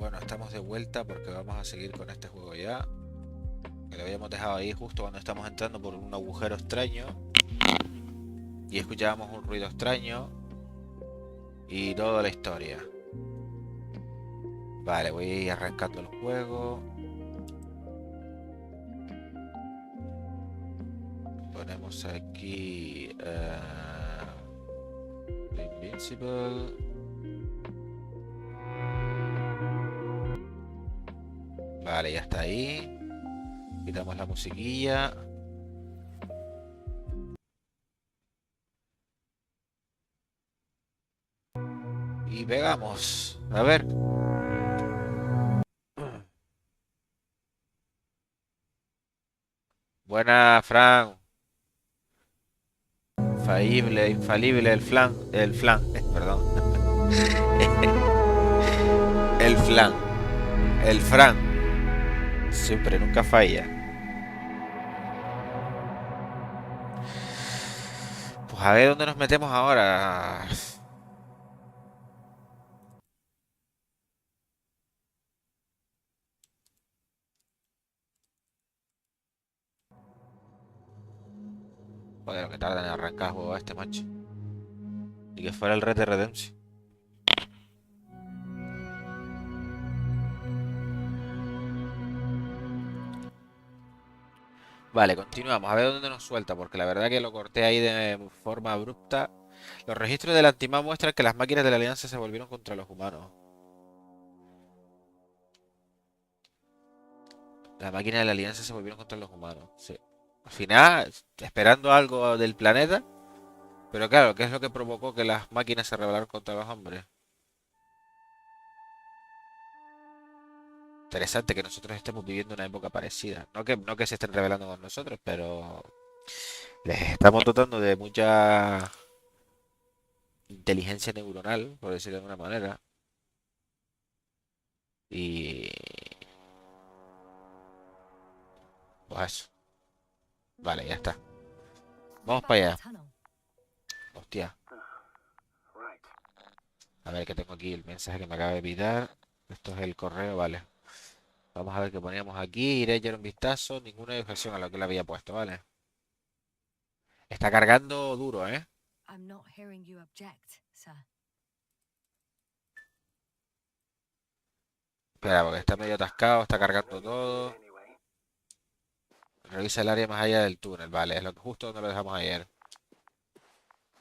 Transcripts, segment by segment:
Bueno, estamos de vuelta porque vamos a seguir con este juego ya. Que lo habíamos dejado ahí justo cuando estamos entrando por un agujero extraño. Y escuchábamos un ruido extraño. Y toda la historia. Vale, voy a ir arrancando el juego. Ponemos aquí... Invincible. Vale, ya está ahí. Quitamos la musiquilla. Y pegamos. A ver. Buena, Fran. Infalible el flan, perdón. El flan. El Fran. Siempre, nunca falla. Pues a ver dónde nos metemos ahora. Joder, lo que tarda en arrancar el juego este, macho. Y que fuera el Red Dead Redemption. Vale, continuamos. A ver dónde nos suelta, porque la verdad que lo corté ahí de forma abrupta. Los registros del Antimá muestran que las máquinas de la Alianza se volvieron contra los humanos. Las máquinas de la Alianza se volvieron contra los humanos. Sí. Al final, esperando algo del planeta. Pero claro, ¿qué es lo que provocó que las máquinas se rebelaran contra los hombres? Interesante que nosotros estemos viviendo una época parecida. No que se estén rebelando con nosotros, pero les estamos dotando de mucha inteligencia neuronal, por decirlo de alguna manera. Y pues eso. Vale, ya está. Vamos para allá. Hostia. A ver que tengo aquí el mensaje que me acaba de pitar. Esto es el correo, vale. Vamos a ver qué poníamos aquí. Iré a echar un vistazo. Ninguna objeción a lo que le había puesto, ¿vale? Está cargando duro, ¿eh? Espera, porque está medio atascado, está cargando todo. Revisa el área más allá del túnel, vale, es lo que justo donde lo dejamos ayer.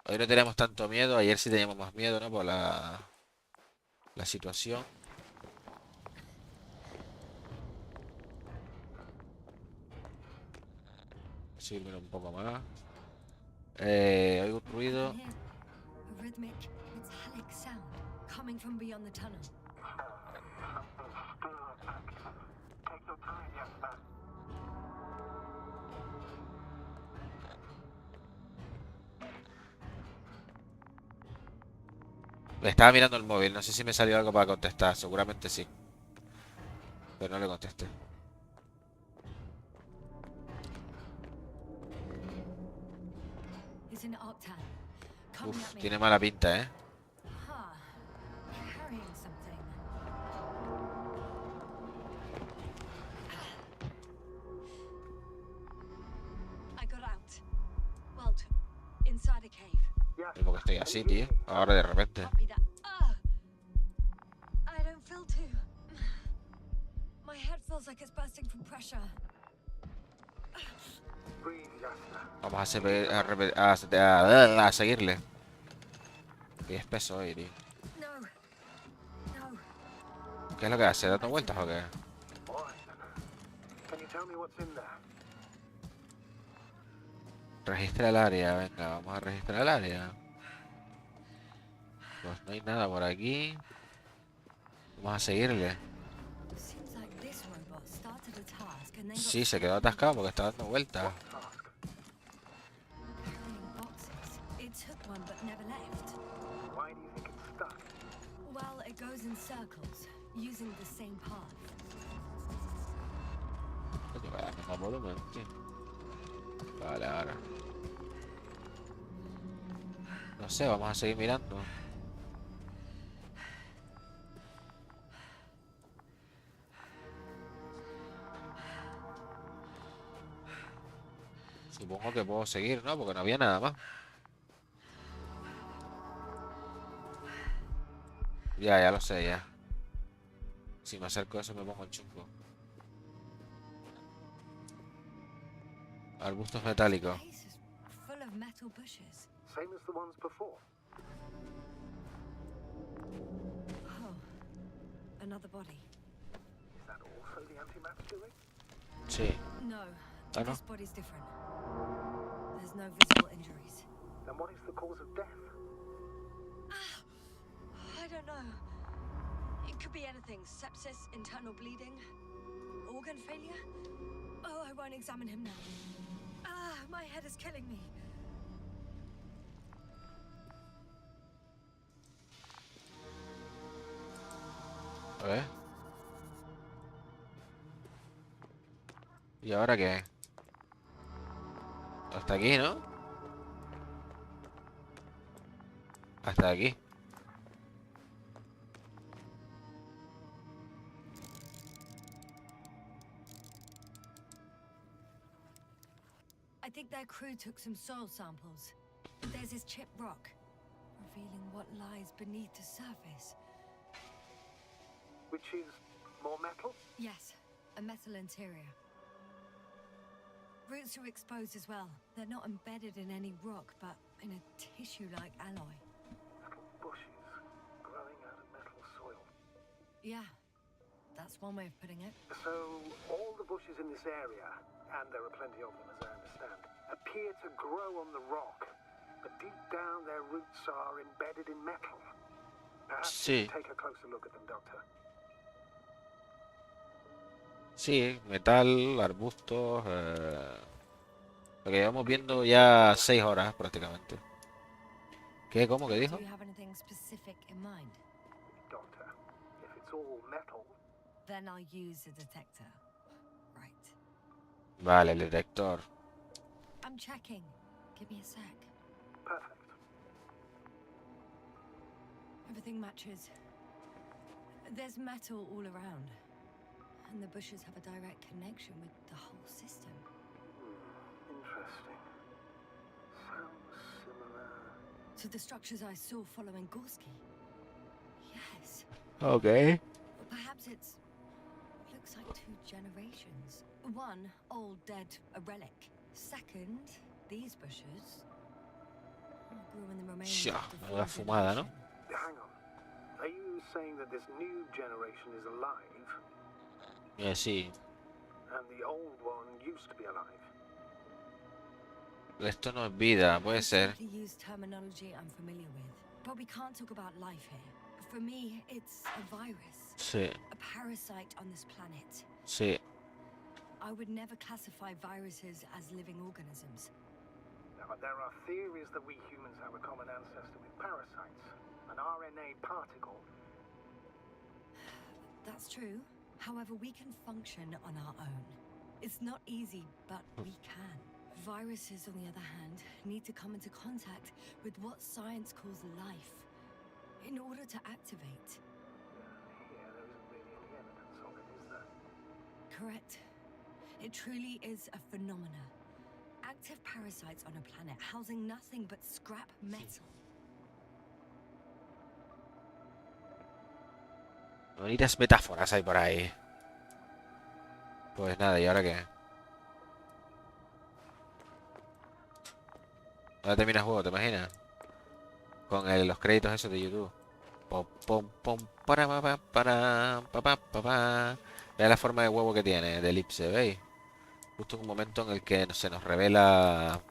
Hoy no tenemos tanto miedo, ayer sí teníamos más miedo, ¿no? Por la situación. Sirve un poco más. Oigo un ruido. Estaba mirando el móvil, no sé si me salió algo para contestar, seguramente sí. Pero no le contesté. Uf, tiene mala pinta, ¿eh? ¿Y por qué estoy así, tío? Ahora de repente. Vamos a seguirle. Qué espeso hoy, tío. ¿Qué es lo que hace? ¿Dando vueltas o qué? Registra el área, venga, vamos a registrar el área. Pues no hay nada por aquí. Vamos a seguirle. Sí, se quedó atascado porque está dando vueltas. Mismo volumen, tío. Vale, ahora. No sé, vamos a seguir mirando. Supongo que puedo seguir, ¿no? Porque no había nada más. Ya lo sé, ya. Si me acerco a eso me pongo el chungo. Arbustos metálicos. Place is full of metal bushes. Same as the ones before. Oh, another body. Is that also the antimatter doing? Sí. No, Ah, no. this body's different. There's no visible injuries. Then what is the cause of death? I don't know. It could be anything. Sepsis, internal bleeding, organ failure. Oh, I won't examine him now. My head is killing me. A ver. ¿Y ahora qué? Hasta aquí, ¿no? Hasta aquí. I think their crew took some soil samples. There's this chipped rock, revealing what lies beneath the surface. Which is more metal? Yes, a metal interior. Roots are exposed as well. They're not embedded in any rock, but in a tissue-like alloy. Little bushes growing out of metal soil. Yeah, that's one way of putting it. So all the bushes in this area, and there are plenty of them as I understand, appear to grow on the rock, but deep down their roots are embedded in metal. Perhaps Sí. take a closer look at them, Doctor. Sí, metal, arbustos. Lo que llevamos viendo ya 6 horas prácticamente. ¿Qué? ¿Cómo que dijo? Do you have anything specific in mind? Doctor, if it's all metal, Then I'll use a detector. Right. Vale, el detector. I'm checking. Give me a sec. perfect. Everything matches. There's metal all around. And the bushes have a direct connection with the whole system. Interesting. Sounds similar. To the structures I saw following Gorski. Yes. Ok. But perhaps it's... looks like 2 generations. One, old, dead, a relic. Second, these bushes grew in the remains Ya, of the menuda fourth fumada, ¿no? generation. Hang on. Are you saying that this new generation is alive, Sí. and the old one used to be alive? Esto no es vida, puede You ser. simply use terminology I'm familiar with. But we can't talk about life here. For me, it's a virus. Sí, A parasite on this planet. sí. I would never classify viruses as living organisms. Now, there are theories that we humans have a common ancestor with parasites, an RNA particle. That's true. However, we can function on our own. It's not easy, but we can. Viruses, on the other hand, need to come into contact with what science calls life in order to activate. Yeah, there isn't really any evidence of it, is there? Correct. It truly is a phenomena. Active parasites on a planet housing nothing but scrap metal. Bonitas metáforas hay por ahí. Pues nada, ¿y ahora qué? Ahora termina el juego, ¿te imaginas? Con los créditos esos de YouTube. Pom, pom, pom, para, pa. Vea la forma de huevo que tiene, de elipse, ¿veis? Justo en un momento en el que se nos revela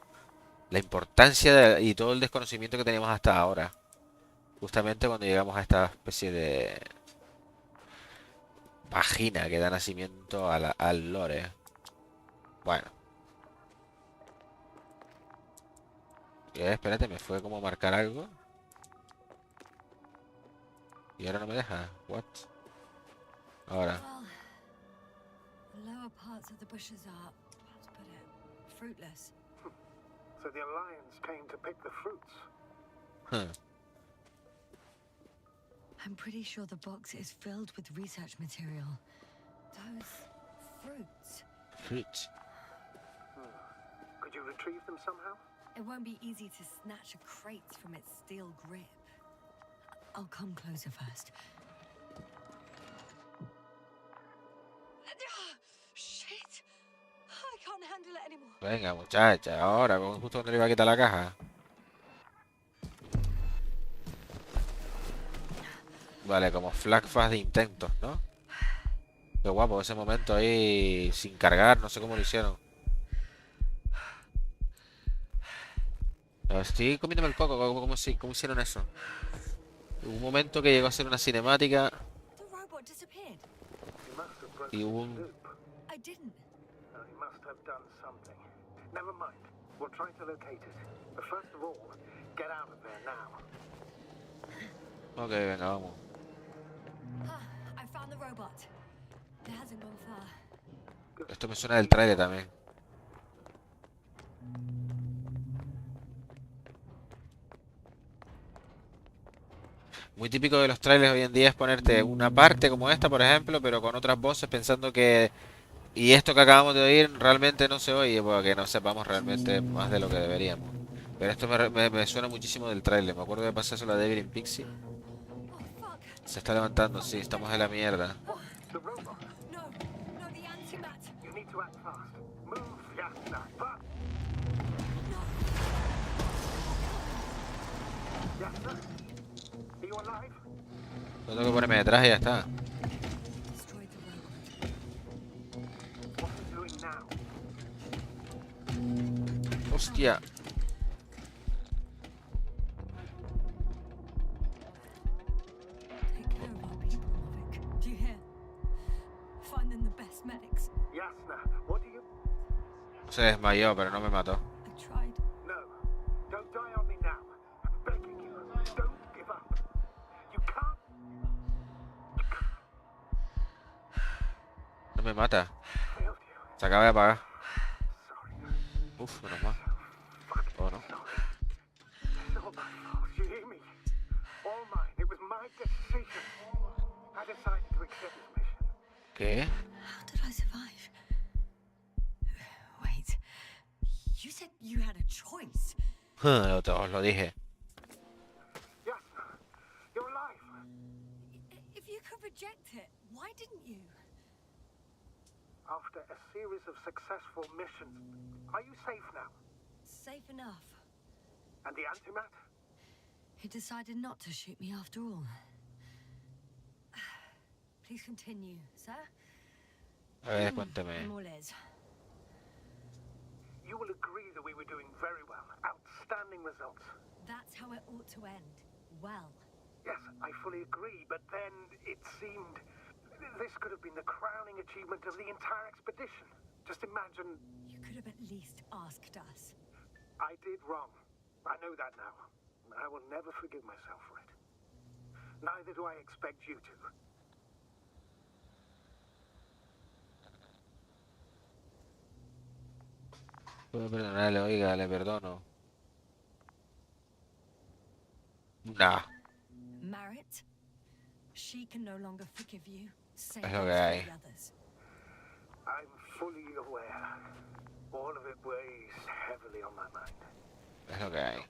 la importancia y todo el desconocimiento que teníamos hasta ahora. Justamente cuando llegamos a esta especie de vagina que da nacimiento al lore. Bueno. Espérate, me fue como marcar algo. Y ahora no me deja. What? Ahora. Well, the lower parts of the bushes are, how to put it, fruitless. So the Alliance came to pick the fruits. Huh. I'm pretty sure the box is filled with research material. Those fruits. Fruit. Could Did you retrieve them somehow? It won't be easy to snatch a crate from its steel grip. I'll come closer first. Shit! I can't handle it anymore. Venga, muchacha, ahora, justo cuando le iba a quitar la caja. Vale, como flag fast de intentos, ¿no? Qué guapo ese momento ahí sin cargar, no sé cómo lo hicieron. Estoy comiéndome el coco, ¿cómo hicieron eso? Hubo un momento que llegó a ser una cinemática The robot disappeared. You must have broken y hubo its un... loop. I didn't. He must have done something. Never mind. We'll try to locate it. But first of all, get out of there now. Ok, venga, vamos. I found the robot. It hasn't gone far. Esto me suena del trailer también. Muy típico de los trailers hoy en día es ponerte una parte como esta, por ejemplo, pero con otras voces pensando que... Y esto que acabamos de oír realmente no se oye, porque no sepamos realmente más de lo que deberíamos. Pero esto me suena muchísimo del trailer. Me acuerdo de pasar eso a la Devil in Pixie. Oh, fuck. Se está levantando, sí, estamos en la mierda. The robot. No, the antimat. You need to act fast. Move, Yasna. But... Yasna? Are you alive? No tengo que ponerme detrás y ya está. Destroyed the robot. What are you doing now? Hostia. Take care of our people, Novik. Do you hear? Find them the best medics. Yasna, what do you... Se desmayó, pero no me mató. I tried. No. Don't die on me now. I'm begging you. Don't give up. You can't... No me mata. Failed you. Se acaba de apagar. Sorry. Uf, menos mal. Fucking Oh, no. sorry. It's all my fault. You hear me? All mine. It was my decision. I decided to accept this mission. ¿Qué? How did I survive? Wait. You said you had a choice. Os lo dije. Yasna, you're alive. If you could reject it, why didn't you? After a series of successful missions, are you safe now? Safe enough. And the antimat? He decided not to shoot me after all. Please continue, sir. A ver, cuéntame. I'm all ears. You will agree that we were doing very well. Outstanding results. That's how it ought to end. Well. Yes, I fully agree, but then it seemed this could have been the crowning achievement of the entire expedition. Just imagine... You could have at least asked us. I did wrong. I know that now. I will never forgive myself for it. Neither do I expect you to. Puedo perdonarle, oiga, le perdono. Nah, Marit? She can no longer forgive you. Same Es lo que goes for hay. the others. I'm fully aware. All of it weighs heavily on my mind. es lo que hay.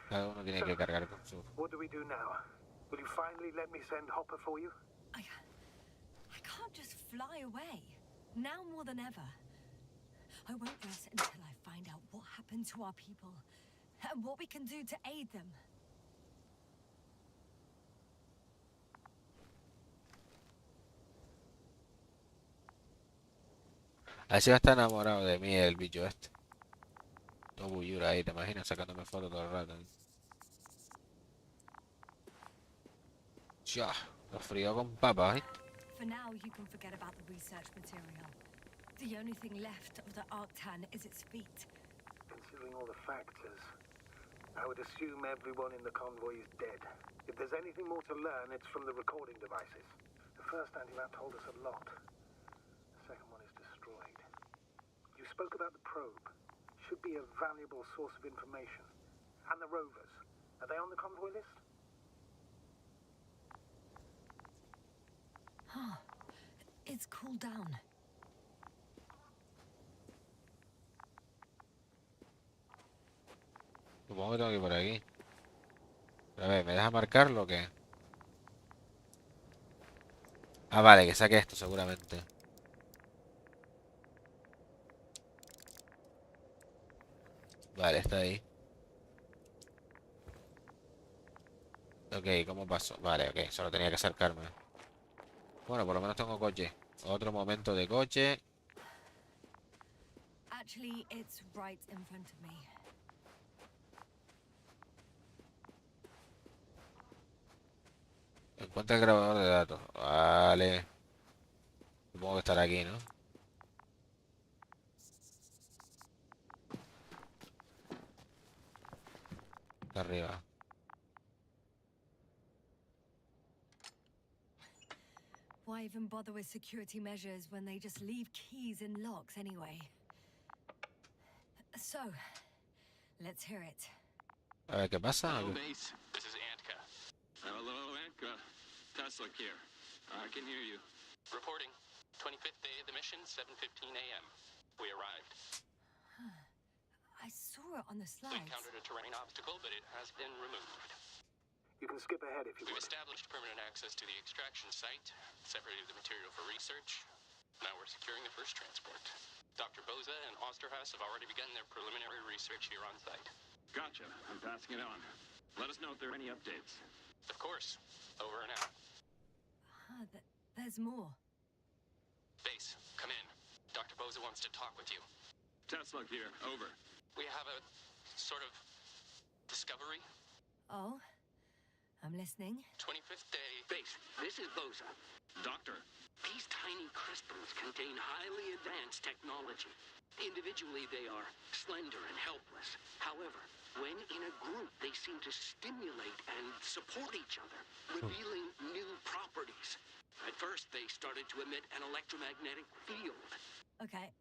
Cada uno tiene que cargar con su... What do we do now? Will you finally let me send Hopper for you? I can't just fly away. Now more than ever. I won't rest until I find out what happened to our people and what we can do to aid them. Así va a estar enamorado de mí el bicho este. Todo bullura ahí, ¿te imaginas? Sacándome fotos todo el rato. Ya, lo frío con papas, ¿eh? For now, you can forget about the research material. The only thing left of the Arctan is its feet. Considering all the factors, I would assume everyone in the convoy is dead. If there's anything more to learn, it's from the recording devices. The first antimat told us a lot. The second one is destroyed. You spoke about the probe. Should be a valuable source of information. And the rovers. Are they on the convoy list? It's cooled down. Supongo que tengo que ir por aquí. A ver, ¿me deja marcarlo o qué? Ah, vale, que saque esto seguramente. Vale, está ahí. Ok, ¿cómo paso? Vale, ok, solo tenía que acercarme. Bueno, por lo menos tengo coche. Otro momento de coche. Actually, it's right in front of me. Encuentra el grabador de datos. Vale. Supongo que estará aquí, ¿no? Está arriba. Why even bother with security measures when they just leave keys in locks anyway? So, let's hear it. A ver, ¿qué pasa? Hello, base. This is Antka. Hello, Antka. Tesla here. I can hear you. Reporting. 25th day of the mission, 7:15 a.m. We arrived. I saw it on the We slides. encountered a terrain obstacle, but it has been removed. You can skip ahead if you We've want. established permanent access to the extraction site, separated the material for research. Now we're securing the first transport. Dr. Boza and Osterhaus have already begun their preliminary research here on site. Gotcha. I'm passing it on. Let us know if there are any updates. Of course. Over and out. There's more. Base, come in. Dr. Boza wants to talk with you. Tesla here. Over. We have a sort of discovery. Oh, I'm listening. 25th day. Base, this is Boza. Doctor. These tiny crystals contain highly advanced technology. Individually, they are slender and helpless. However, when in a group, they seem to stimulate and support each other, revealing new properties. At first, they started to emit an electromagnetic field. Okay,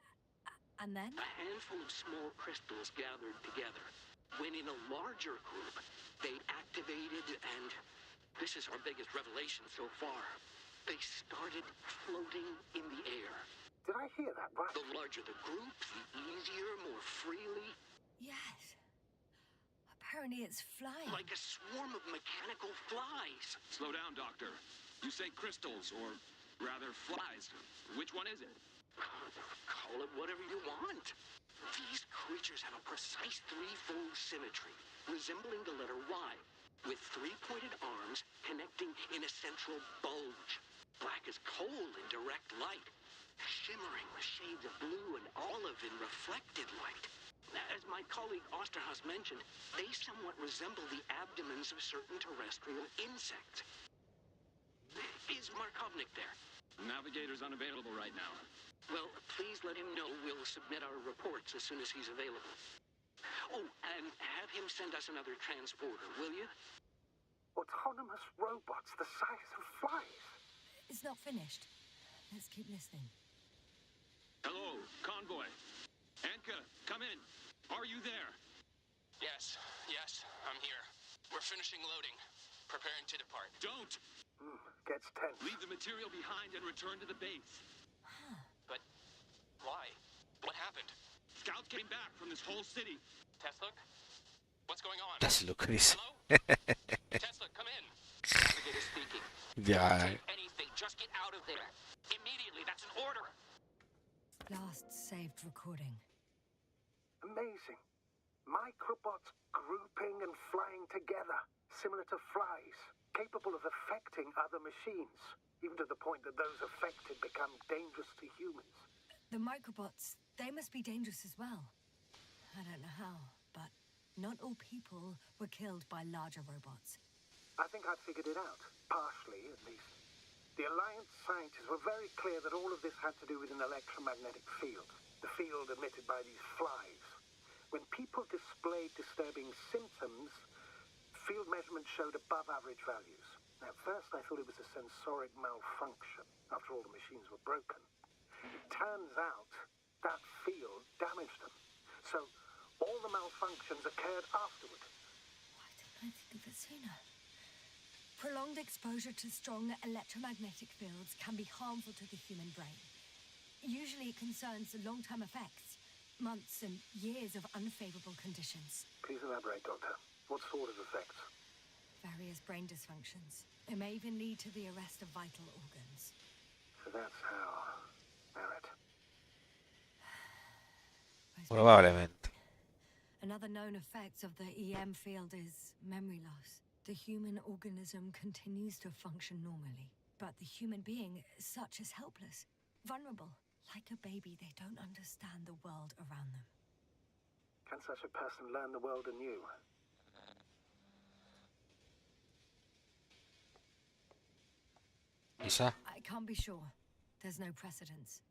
and then? A handful of small crystals gathered together. When in a larger group, they activated and, this is our biggest revelation so far, they started floating in the air. Did I hear that right? The larger the group, the easier, more freely. Yes. Apparently it's flying. Like a swarm of mechanical flies. Slow down, Doctor. You say crystals, or rather flies. Which one is it? Call it whatever you want. These creatures have a precise threefold symmetry, resembling the letter Y, with three-pointed arms connecting in a central bulge. Black as coal in direct light, shimmering with shades of blue and olive in reflected light. As my colleague Osterhaus mentioned, they somewhat resemble the abdomens of certain terrestrial insects. Is Markovnik there? Navigator's unavailable right now. Well, please let him know we'll submit our reports as soon as he's available. Oh, and have him send us another transporter, will you? Autonomous robots the size of flies. It's not finished. Let's keep listening. Hello, convoy. Anka, come in. Are you there? Yes, I'm here. We're finishing loading. Preparing to depart. Don't! Gets tense. Leave the material behind and return to the base. But why? What happened? Scouts came back from this whole city. Tesla? What's going on? That's lo que dice. Hello? Tesla, come in. Navigator speaking. Ya. Don't take anything. Just get out of there. Immediately. That's an order. Last saved recording. Amazing. Microbots grouping and flying together, similar to flies, capable of affecting other machines, even to the point that those affected become dangerous to humans. The microbots, they must be dangerous as well. I don't know how, but not all people were killed by larger robots. I think I'd figured it out, partially at least. The Alliance scientists were very clear that all of this had to do with an electromagnetic field, the field emitted by these flies. When people displayed disturbing symptoms, field measurements showed above average values. At first I thought it was a sensoric malfunction, after all the machines were broken. It turns out that field damaged them. So all the malfunctions occurred afterward. Why didn't I think of it sooner? Prolonged exposure to strong electromagnetic fields can be harmful to the human brain. Usually it concerns the long-term effects. months and years of unfavorable conditions. Please elaborate, Doctor. What sort of effects? Various brain dysfunctions. It may even lead to the arrest of vital organs. So that's how... Barrett. Probablemente. Another known effect of the EM field is memory loss. The human organism continues to function normally, but the human being such is helpless, vulnerable. Like a baby, they don't understand the world around them. Can such a person learn the world anew? Quizá. I can't be sure. There's no precedence.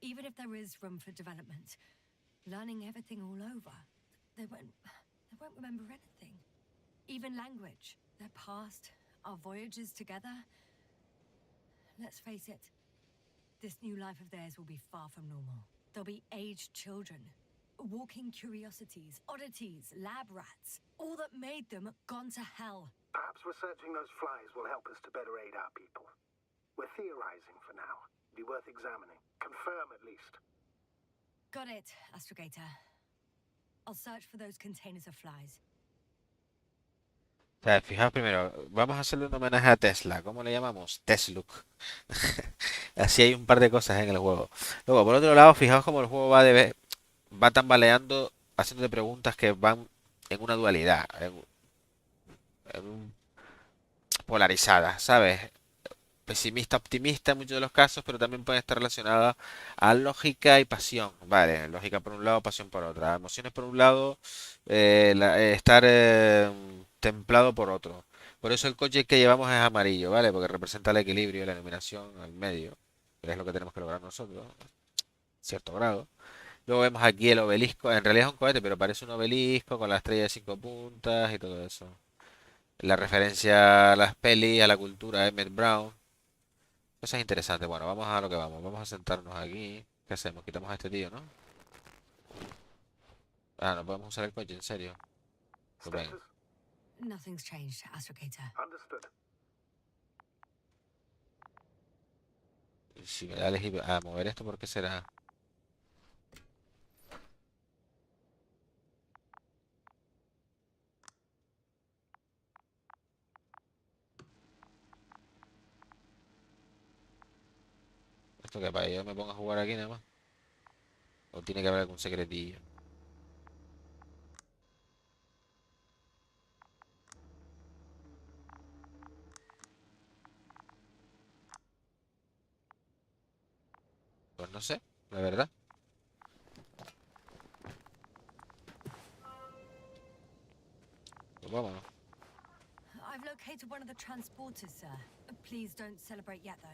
Even if there is room for development, learning everything all over, they won't remember anything. Even language, their past, our voyages together. Let's face it, this new life of theirs will be far from normal. They'll be aged children, walking curiosities, oddities, lab rats, all that made them gone to hell. Perhaps researching those flies will help us to better aid our people. We're theorizing for now. Be worth examining. Confirm at least. Got it, Astrogator. I'll search for those containers of flies. O sea, fijaos primero, vamos a hacerle un homenaje a Tesla. ¿Cómo le llamamos? Tesluk. Así hay un par de cosas en el juego. Luego, por otro lado, fijaos cómo el juego va tambaleando, haciéndote preguntas que van en una dualidad, polarizadas, ¿sabes? Pesimista, optimista en muchos de los casos, pero también puede estar relacionada a lógica y pasión. Vale, lógica por un lado, pasión por otra. Emociones por un lado, estar templado por otro. Por eso el coche que llevamos es amarillo, ¿vale? Porque representa el equilibrio, la iluminación, el medio. Que es lo que tenemos que lograr nosotros, en cierto grado. Luego vemos aquí el obelisco. En realidad es un cohete, pero parece un obelisco con la estrella de 5 puntas y todo eso. La referencia a las pelis, a la cultura de Emmett Brown. Cosas interesantes. Bueno, vamos a lo que vamos. Vamos a sentarnos aquí. ¿Qué hacemos? Quitamos a este tío, ¿no? Ah, no podemos usar el coche, en serio. Pues venga. Status? Nothing's changed, Astrogator. Understood. Y si me da a elegir a mover esto, ¿por qué será? ¿Esto que para que yo me ponga a jugar aquí nada más? ¿O tiene que haber algún secretillo? Pues no sé, la verdad. Pues vámonos. I've located one of the transporters, sir. Please don't celebrate yet, though.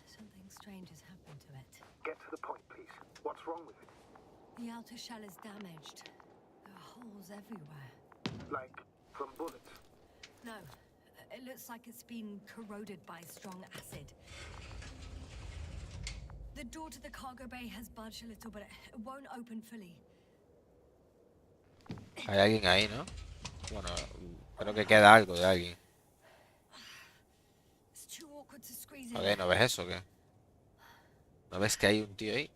Something strange has happened to it. Get to the point, please. What's wrong with it? The outer shell is damaged. There are holes everywhere. Like, from bullets? No, it looks like it's been corroded by strong acid. The door to the cargo bay has budged a little, but it won't open fully. Hay alguien ahí, ¿no? Bueno, creo que queda algo de alguien. It's too awkward to squeeze in. Ok, ¿no ves eso o qué? ¿No ves que hay un tío ahí?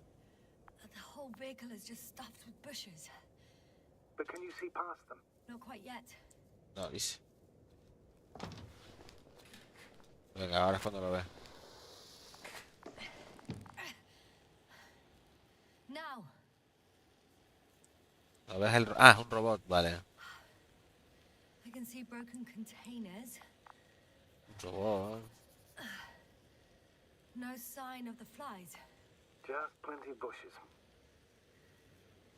The whole vehicle is just stuffed with bushes. But can you see past them? Not quite yet. No, dice. Venga, ahora es cuando lo ves. Now, ¿No ves el... Ah, es un robot, vale. I can see broken containers. Un robot. No sign of the flies. Just plenty of bushes.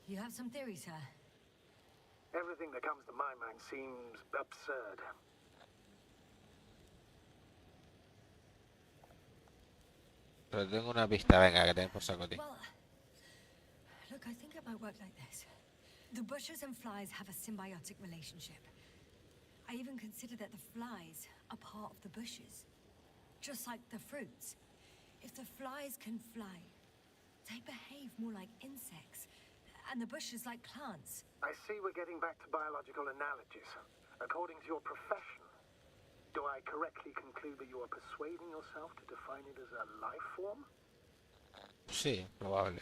You have some theories, sir? Everything that comes to my mind seems absurd. Pero tengo una pista, venga, que tenés por saco, tío. Well, look, I think it might work like this. The bushes and flies have a symbiotic relationship. I even consider that the flies are part of the bushes. Just like the fruits. If the flies can fly, they behave more like insects. And the bushes like plants. I see we're getting back to biological analogies. According to your profession, do I correctly conclude that you are persuading yourself to define it as a life form? Sí, probable.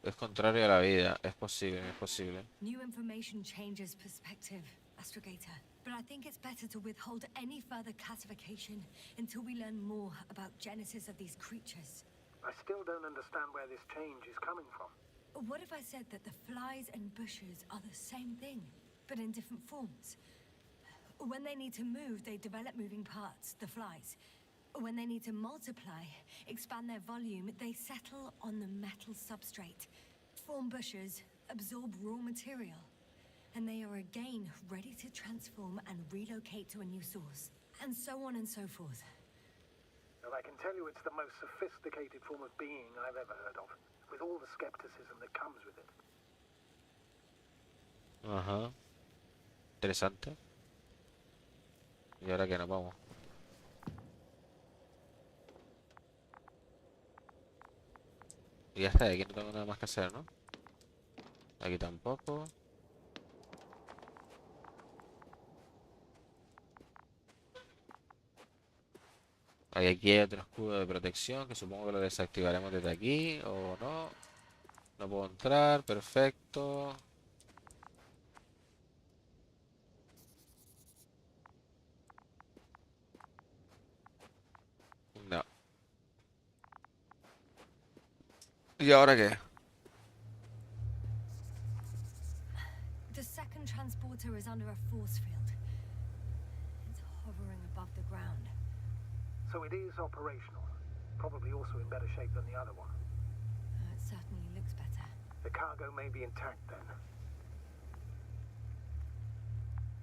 Es contrario a la vida. Es posible, es posible. New information changes perspective, Astrogator. But I think it's better to withhold any further classification until we learn more about genesis of these creatures. I still don't understand where this change is coming from. What if I said that the flies and bushes are the same thing, but in different forms? When they need to move, they develop moving parts, the flies. When they need to multiply, expand their volume, they settle on the metal substrate, form bushes, absorb raw material, and they are again ready to transform and relocate to a new source, and so on and so forth. And I can tell you it's the most sophisticated form of being I've ever heard of, with all the skepticism that comes with it. Ajá. Interesante. ¿Y ahora qué nos vamos? Y ya está, aquí no tengo nada más que hacer, ¿no? Aquí tampoco. Aquí hay otro escudo de protección que supongo que lo desactivaremos desde aquí o no. No puedo entrar, perfecto. No. ¿Y ahora qué? The second transporter is under a force field. It's hovering above the ground. So it is operational. Probably also in better shape than the other one. It certainly looks better. The cargo may be intact then.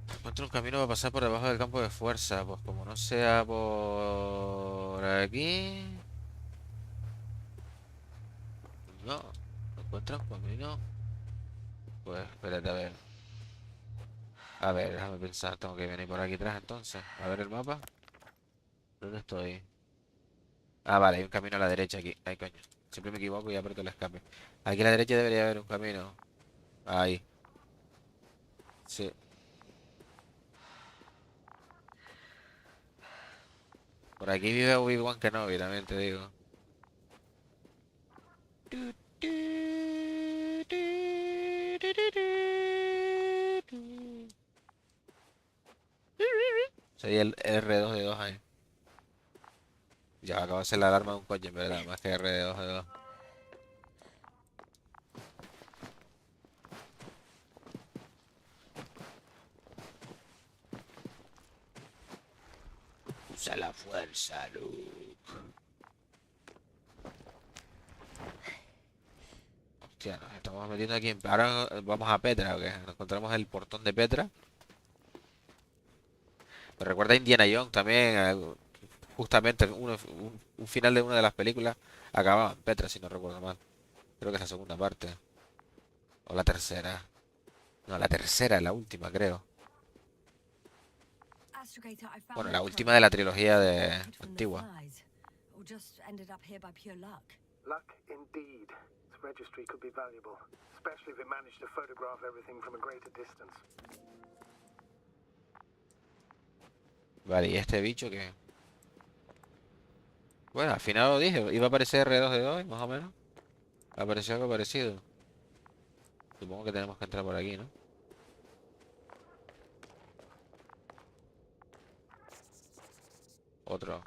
Encuentro un camino para pasar por debajo del campo de fuerza. Pues como no sea por aquí. No. ¿Encuentra un camino? Pues espérate a ver. A ver, déjame pensar. Tengo que venir por aquí atrás entonces. A ver el mapa. ¿Dónde estoy? Ah, vale, hay un camino a la derecha aquí. Ay, coño. Siempre me equivoco y aprieto el escape. Aquí a la derecha debería haber un camino. Ahí. Sí. Por aquí vive Obi-Wan Kenobi, también te digo. Soy el R2D2 ahí. Ya acaba de ser la alarma de un coche, en verdad, más que R2D2. Usa la fuerza, Luke. Hostia, nos estamos metiendo aquí en... Ahora vamos a Petra, ¿o qué? Nos encontramos el portón de Petra. Me recuerda a Indiana Jones también. Justamente un final de una de las películas acababa en Petra, si no recuerdo mal. Creo que es la segunda parte. O la tercera. No, la tercera, la última, creo. Astrogator, I found Bueno, the la probe. última de la trilogía de From the antigua. flies, or just ended up here by pure luck. Luck indeed. This registry could be valuable, especially if it managed to photograph everything from a greater distance. Vale, ¿y este bicho qué? Bueno, al final lo dije, iba a aparecer R2D2, más o menos. Apareció algo parecido. Supongo que tenemos que entrar por aquí, ¿no? Otro.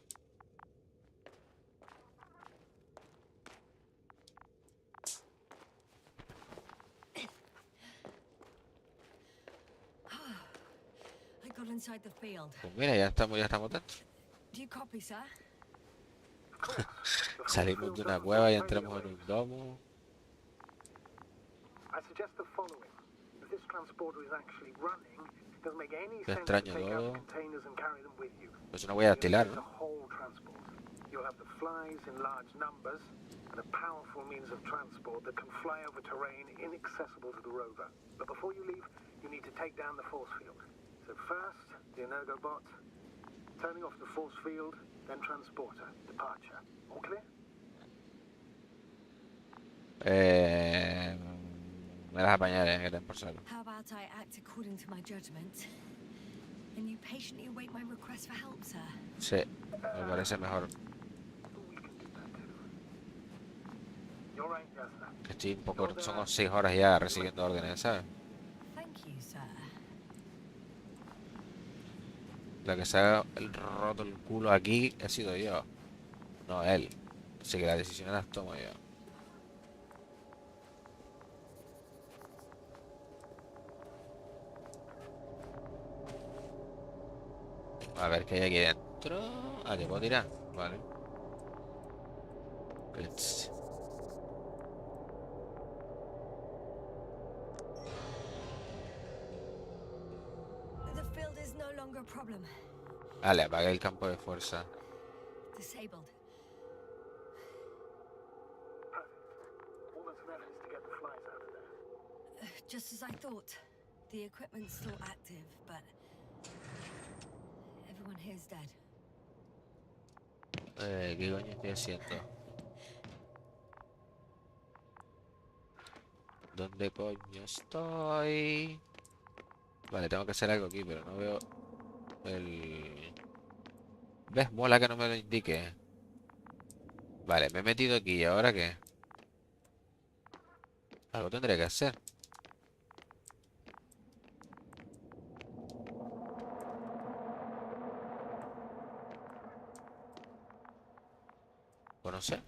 I got inside the field. Pues mira, ya estamos dentro. Do you copy, sir? The Salimos force de field una doesn't cueva y take entramos en failure un domo. I suggest the following. If this transporter is actually running, it doesn't make any Qué sense to extraño take out todo. the containers and carry them with you. Pues una huella You'll dactilar, need ¿no? a whole transport. You'll have the flies in large numbers and a powerful means of transport that can fly over terrain inaccessible to the rover. But before you leave, you need to take down the force field. So first, the Energobot, turning off the force field, then transporter, departure. All clear? Me las apañaré, que den por saco. How about I act according to my judgment, and you patiently await my request for help, sir? Sí, me parece mejor. We can do that too. You're right, Jasper. Que estoy un poco... Son 6 horas ya recibiendo órdenes, ¿sabes? Thank you, sir. La que se ha roto el culo aquí he sido yo, no él. Así que las decisiones las tomo yo. A ver qué hay aquí dentro. Ah, que puedo tirar. Vale. Let's- The field is no longer a problem. Vale, apagué el campo de fuerza. Disabled. All that's left is to get the flies out of there. Just as I thought. The equipment's still active, but everyone here's dead. ¿Qué coño estoy haciendo? ¿Dónde coño estoy? Vale, tengo que hacer algo aquí, pero no veo el... ¿Ves? Mola que no me lo indique. Vale, me he metido aquí. ¿Y ahora qué? Algo tendré que hacer. Pues no sé.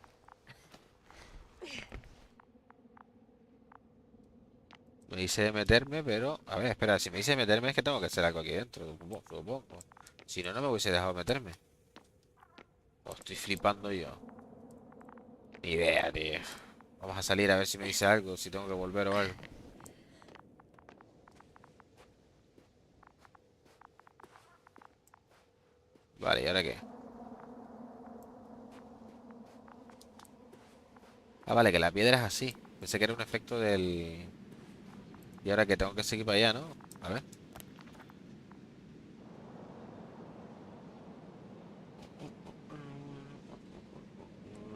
Me dice de meterme, pero... A ver, espera, si me dice de meterme es que tengo que hacer algo aquí dentro, supongo. Si no, no me hubiese dejado meterme. O estoy flipando yo. Ni idea, tío. Vamos a salir a ver si me dice algo, si tengo que volver o algo. Vale, ¿y ahora qué? Ah, vale, que la piedra es así. Pensé que era un efecto del... Y ahora que tengo que seguir para allá, ¿no? A ver.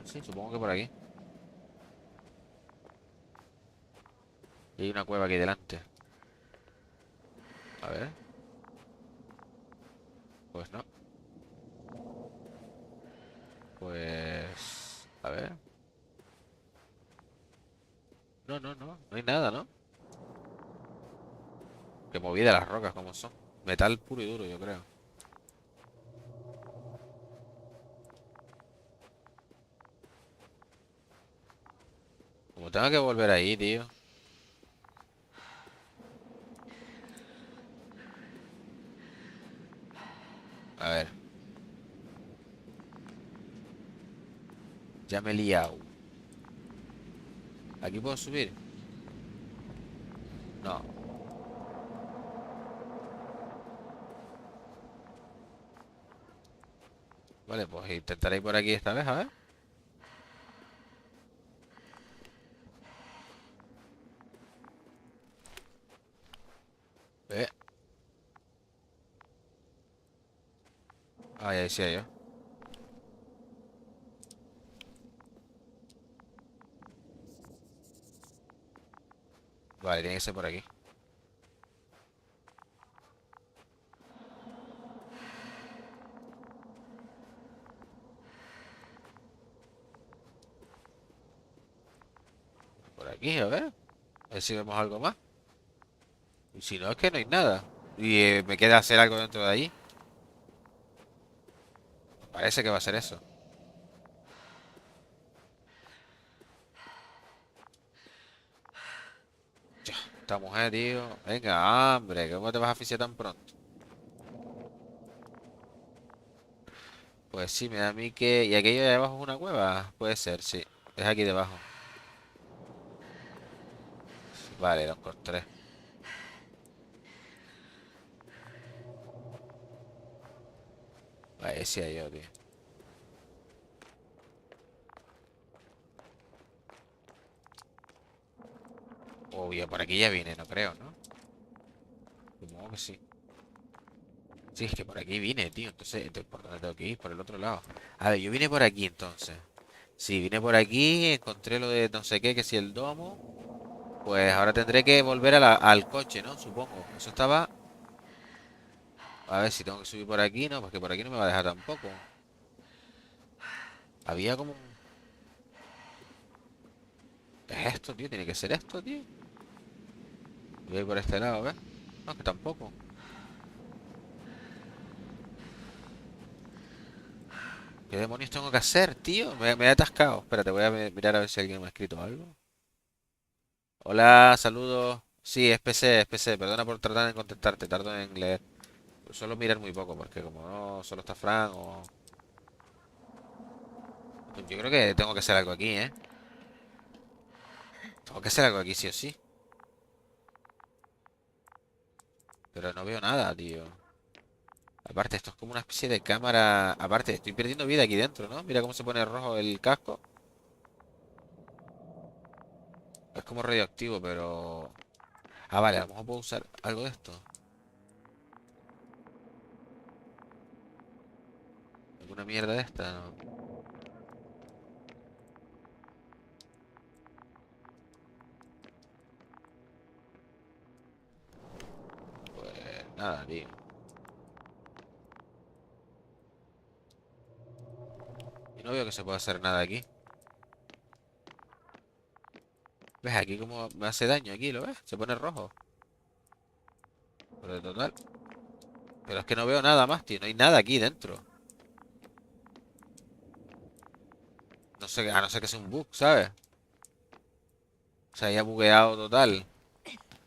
Sí, supongo que por aquí. Y hay una cueva aquí delante. A ver. Pues no. Pues... A ver. No, no, no. No hay nada, ¿no? Que movida las rocas como son. Metal puro y duro, yo creo. Como tengo que volver ahí, tío. A ver. Ya me he liado. ¿Aquí puedo subir? No. Vale, pues intentaré ir por aquí esta vez, a ver. Eh. Ah, ya decía yo. Vale, tiene que ser por aquí. Por aquí, a ver. A ver si vemos algo más. Y si no, es que no hay nada. Y me queda hacer algo dentro de allí. Parece que va a ser eso. Ya, esta mujer, tío. Venga, hambre, ¿cómo te vas a asfixiar tan pronto? Pues sí, me da a mí que... ¿Y aquello de abajo es una cueva? Puede ser, sí. Es aquí debajo. Vale, lo encontré. Vale, decía yo, tío. Obvio, por aquí ya vine, no creo, ¿no? Supongo que sí. Sí, es que por aquí vine, tío. Entonces, ¿por dónde tengo que ir? Por el otro lado. A ver, yo vine por aquí, entonces. Sí, vine por aquí, encontré lo de no sé qué, que si el domo. Pues ahora tendré que volver al coche, ¿no? Supongo. Eso estaba... A ver si tengo que subir por aquí, ¿no? Porque por aquí no me va a dejar tampoco. Había como un... ¿Qué es esto, tío? Tiene que ser esto, tío. Voy a ir por este lado, ¿ves? No, que tampoco. ¿Qué demonios tengo que hacer, tío? Me he atascado. Espérate, voy a mirar a ver si alguien me ha escrito algo. Hola, saludos. Sí, es PC. Perdona por tratar de contestarte, tardo en leer. Suelo mirar muy poco, porque como no solo está Fran o... Yo creo que tengo que hacer algo aquí, ¿eh? Tengo que hacer algo aquí sí o sí. Pero no veo nada, tío. Aparte, esto es como una especie de cámara... Aparte, estoy perdiendo vida aquí dentro, ¿no? Mira cómo se pone rojo el casco. Es como radioactivo, pero... Ah, vale, a lo mejor puedo usar algo de esto. ¿Alguna mierda de esta? No. Pues nada, tío. Y no veo que se pueda hacer nada aquí. ¿Ves aquí cómo me hace daño aquí? ¿Lo ves? Se pone rojo. Pero de total. Pero es que no veo nada más, tío. No hay nada aquí dentro. No sé, a no ser que sea un bug, ¿sabes? Se haya bugueado total.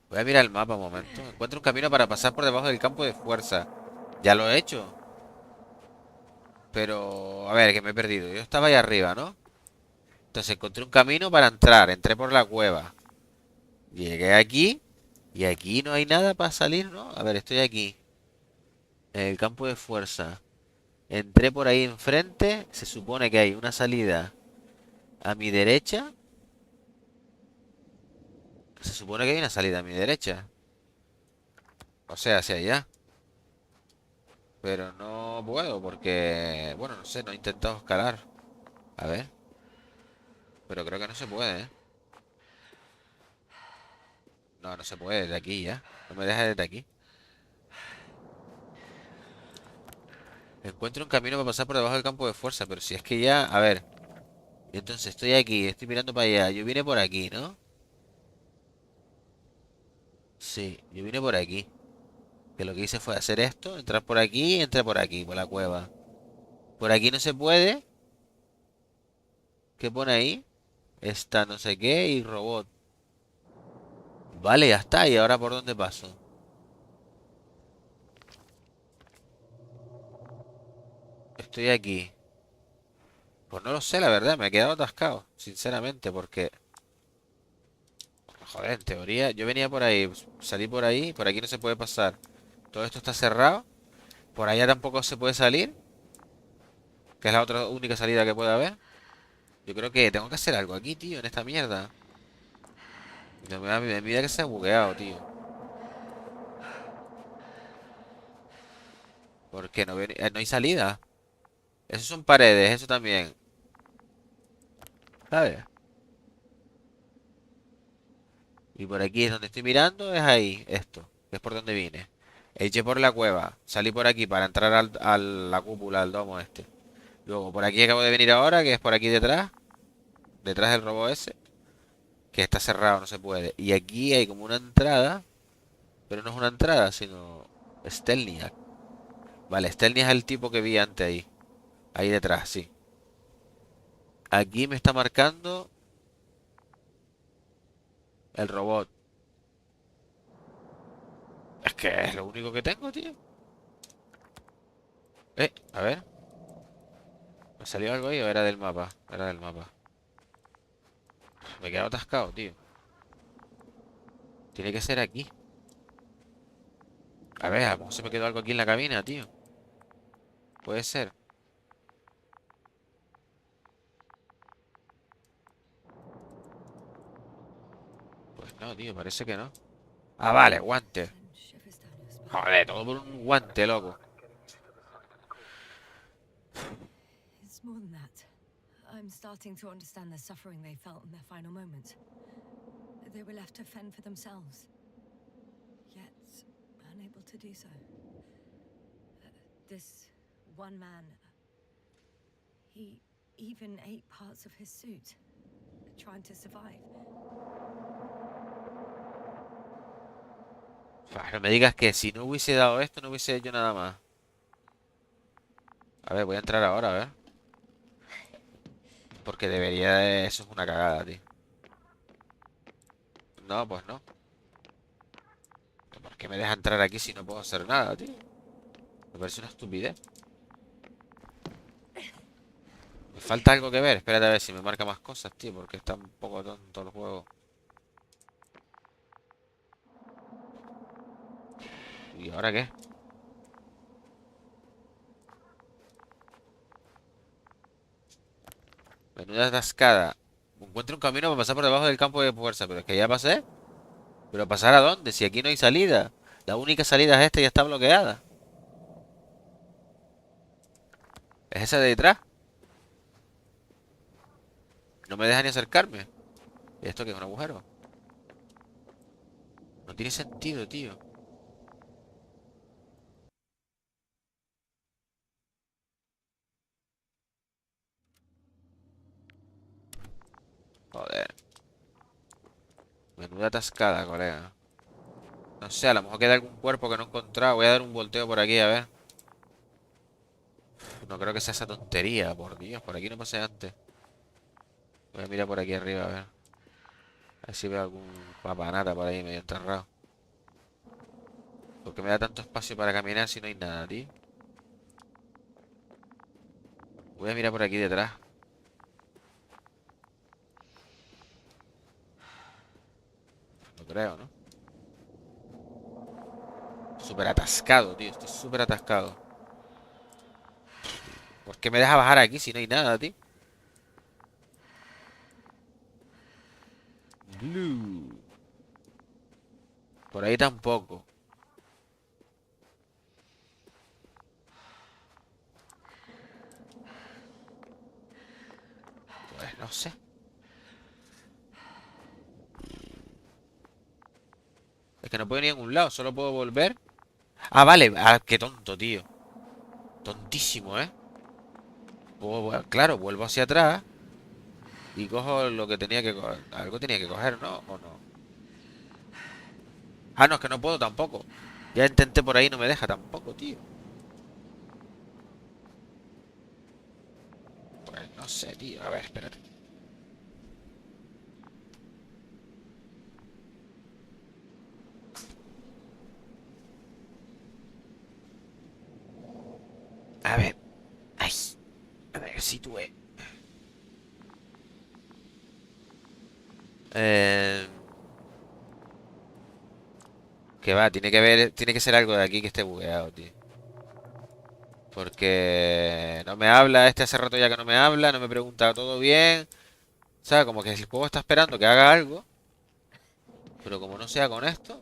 Voy a mirar el mapa un momento. Encuentro un camino para pasar por debajo del campo de fuerza. Ya lo he hecho. Pero, a ver, que me he perdido. Yo estaba ahí arriba, ¿no? Entonces encontré un camino para entrar. Entré por la cueva. Llegué aquí. Y aquí no hay nada para salir, ¿no? A ver, estoy aquí. En el campo de fuerza. Entré por ahí enfrente. Se supone que hay una salida a mi derecha. Se supone que hay una salida a mi derecha. O sea, hacia allá. Pero no puedo porque... Bueno, no sé, no he intentado escalar. A ver. Pero creo que no se puede, ¿eh? No, no se puede desde aquí ya. No me deja desde aquí. Encuentro un camino para pasar por debajo del campo de fuerza. Pero si es que ya... A ver. Entonces estoy aquí, estoy mirando para allá. Yo vine por aquí, ¿no? Sí, yo vine por aquí. Que lo que hice fue hacer esto. Entrar por aquí y entrar por aquí, por la cueva. Por aquí no se puede. ¿Qué pone ahí? Está no sé qué y robot. Vale, ya está. ¿Y ahora por dónde paso? Estoy aquí. Pues no lo sé, la verdad. Me he quedado atascado. Sinceramente, porque... Joder, en teoría, yo venía por ahí. Salí por ahí. Por aquí no se puede pasar. Todo esto está cerrado. Por allá tampoco se puede salir. Que es la otra única salida que puede haber. Yo creo que tengo que hacer algo aquí, tío, en esta mierda. No me da vida que se ha bugueado, tío. ¿Por qué? No hay salida. Eso son paredes, eso también. ¿Sabes? Y por aquí es donde estoy mirando, es ahí, esto. Que es por donde vine. Eché por la cueva. Salí por aquí para entrar a la cúpula, al domo este. Luego, por aquí acabo de venir ahora, que es por aquí detrás. Detrás del robot ese. Que está cerrado, no se puede. Y aquí hay como una entrada. Pero no es una entrada, sino... Stelniak. Vale, Stelniak es el tipo que vi antes ahí. Ahí detrás, sí. Aquí me está marcando el robot. Es que es lo único que tengo, tío. A ver. ¿Me salió algo ahí o era del mapa? Era del mapa. Me he quedado atascado, tío. Tiene que ser aquí. A ver, a lo mejor se me quedó algo aquí en la cabina, tío. Puede ser. Pues no, tío, parece que no. Ah, vale, guante. Send shivers down your spine. Joder, todo por un guante, loco. Getting used to the silence calls. It's more than that. I'm starting to understand the suffering they felt in their final moments. They were left to fend for themselves, yet unable to do so. This one man, he even ate parts of his suit, trying to survive. No me digas que si no hubiese dado esto, no hubiese hecho nada más. A ver, voy a entrar ahora, a ver. Porque debería de... Eso es una cagada, tío. No, pues no. ¿Por qué me deja entrar aquí si no puedo hacer nada, tío? Me parece una estupidez. Me falta algo que ver. Espérate a ver si me marca más cosas, tío. Porque está un poco tonto el juego. ¿Y ahora qué? Menuda atascada. Encuentro un camino para pasar por debajo del campo de fuerza. Pero es que ya pasé. ¿Pero pasar a dónde? Si aquí no hay salida. La única salida es esta y está bloqueada. ¿Es esa de detrás? No me deja ni acercarme. ¿Y esto qué es un agujero? No tiene sentido, tío. Joder. Menuda atascada, colega. No sé, a lo mejor queda algún cuerpo que no he encontrado. Voy a dar un volteo por aquí, a ver. No creo que sea esa tontería, por Dios. Por aquí no pasé antes. Voy a mirar por aquí arriba, a ver. A ver si veo algún papanata por ahí medio enterrado. ¿Por qué me da tanto espacio para caminar si no hay nada, tío? Voy a mirar por aquí detrás. No creo, ¿no? Súper atascado, tío. Estoy súper atascado. ¿Por qué me deja bajar aquí si no hay nada, tío? Blue. Por ahí tampoco. Pues no sé. Es que no puedo ir a ningún lado. Solo puedo volver. Ah, vale. Ah, qué tonto, tío. Tontísimo, ¿eh? Claro, vuelvo hacia atrás y cojo lo que tenía que coger. Algo tenía que coger, ¿no? ¿O no? Ah, no, es que no puedo tampoco. Ya intenté por ahí, no me deja tampoco, tío. Pues no sé, tío. A ver, espérate. A ver. Ay. A ver, situé. Eh... Que va, tiene que ver, tiene que ser algo de aquí que esté bugueado, tío. Porque no me habla, este hace rato ya que no me habla, no me pregunta todo bien. O sea, como que el juego está esperando que haga algo. Pero como no sea con esto.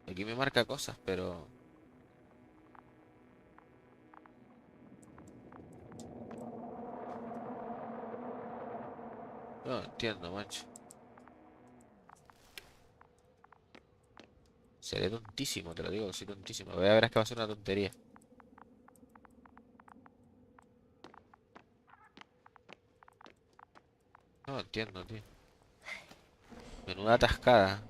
Aquí me marca cosas, pero... No entiendo, macho. Seré tontísimo, te lo digo, soy tontísimo. Voy a ver, es que va a ser una tontería. No entiendo, tío. Menuda atascada.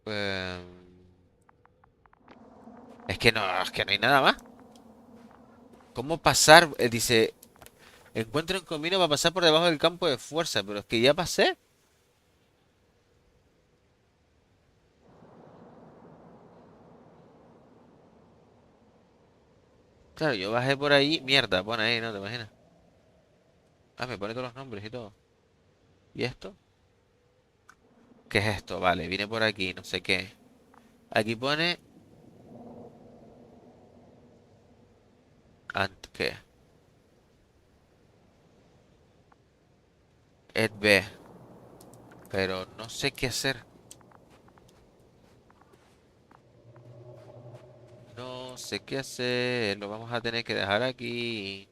Pues... es que no hay nada más. ¿Cómo pasar? Dice, encuentra un camino para pasar por debajo del campo de fuerza, pero es que ya pasé. Claro, yo bajé por ahí. Mierda, pone ahí, ¿no te imaginas? Ah, me pone todos los nombres y todo. ¿Y esto? ¿Qué es esto? Vale, vine por aquí, no sé qué. Aquí pone... ¿Qué? Ed B. Pero no sé qué hacer. No sé qué hacer. Lo vamos a tener que dejar aquí.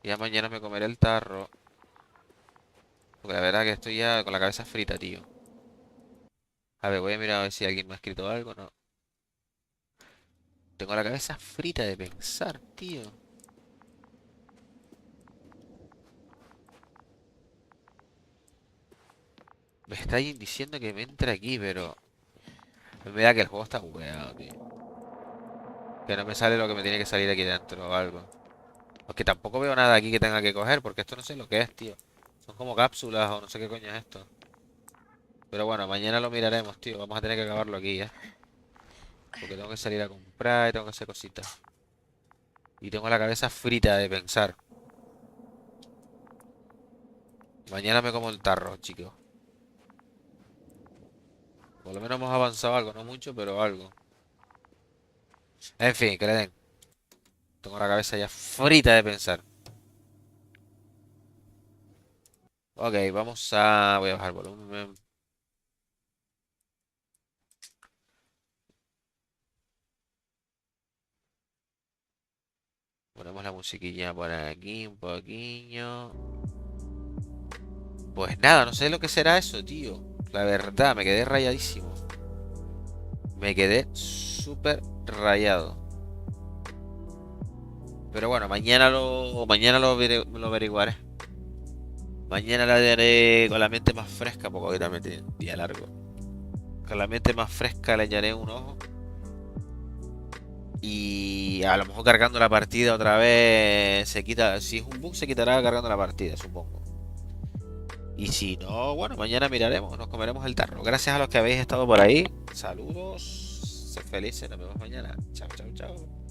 Ya mañana me comeré el tarro. Porque la verdad que estoy ya con la cabeza frita, tío. A ver, voy a mirar a ver si alguien me ha escrito algo, ¿no? Tengo la cabeza frita de pensar, tío. Me estáis diciendo que me entre aquí, pero... Me da que el juego está bugueado, tío. Que no me sale lo que me tiene que salir aquí dentro o algo. Porque tampoco veo nada aquí que tenga que coger, porque esto no sé lo que es, tío. Son como cápsulas o no sé qué coño es esto. Pero bueno, mañana lo miraremos, tío. Vamos a tener que acabarlo aquí, ¿eh? Porque tengo que salir a comprar y tengo que hacer cositas. Y tengo la cabeza frita de pensar. Mañana me como el tarro, chicos. Por lo menos hemos avanzado algo, no mucho, pero algo. En fin, que le den. Tengo la cabeza ya frita de pensar. Ok, vamos a... Voy a bajar el volumen. Ponemos la musiquilla por aquí un poquillo. Pues nada, no sé lo que será eso, tío. La verdad, me quedé rayadísimo. Me quedé súper rayado. Pero bueno, mañana lo averiguaré. Mañana la haré con la mente más fresca, porque hoy también tiene un día largo. Con la mente más fresca le echaré un ojo. Y a lo mejor cargando la partida otra vez se quita. Si es un bug, se quitará cargando la partida, supongo. Y si no, bueno, mañana miraremos, nos comeremos el tarro. Gracias a los que habéis estado por ahí. Saludos, sed felices, nos vemos mañana. Chao, chao, chao.